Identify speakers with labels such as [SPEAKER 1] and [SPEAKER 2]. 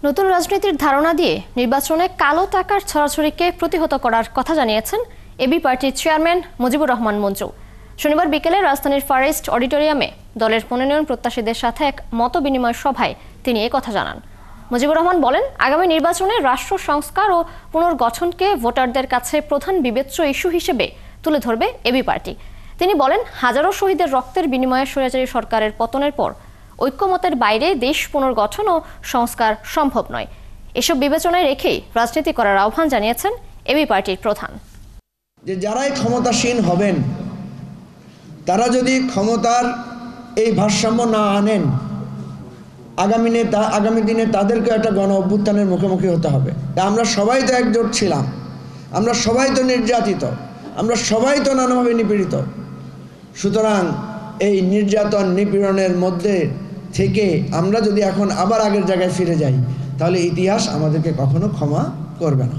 [SPEAKER 1] নতুন রাজনীতির ধারণা দিয়ে নির্বাচনে কালো টাকার ছড়াছড়িকে প্রতিহত করার কথা জানিয়েছেন এবি পার্টির চেয়ারম্যান মুজিবুর রহমান মঞ্জু। শনিবার বিকেলে রাজধানীর ফর ইস্ট অডিটোরিয়ামে দলের মনোনয়ন প্রত্যাশীদের সাথে এক মতবিনিময় সভায় তিনি এই কথা জানান। মুজিবুর রহমান বলেন, আগামী নির্বাচনে রাষ্ট্র সংস্কার ও পুনর্গঠনকে ভোটারদের কাছে প্রধান বিবেচ্য ইস্যু হিসেবে তুলে ধরবে এবি পার্টি। তিনি বলেন, হাজারো শহীদের রক্তের বিনিময়ে স্বৈরাচারী সরকারের পতনের পর ঐক্যমতের বাইরে দেশ পুনর্গঠন ও সংস্কার সম্ভব নয়। এসব বিবেচনায় রেখেই রাজনীতি করার আহ্বান জানিয়েছেন এবি পার্টির প্রধান।
[SPEAKER 2] যে যারাই ক্ষমতাসীন হবেন তারা যদি ক্ষমতার এই ভারসাম্য না আনেন, আগামী দিনে তাদেরকে একটা গণ অভ্যুত্থানের মুখোমুখি হতে হবে। আমরা সবাই তো একজোট ছিলাম, আমরা সবাই তো নির্যাতিত, আমরা সবাই তো নানাভাবে নিপীড়িত। সুতরাং এই নির্যাতন নিপীড়নের মধ্যে থেকে আমরা যদি এখন আবার আগের জায়গায় ফিরে যাই, তাহলে ইতিহাস আমাদেরকে কখনো ক্ষমা করবে না।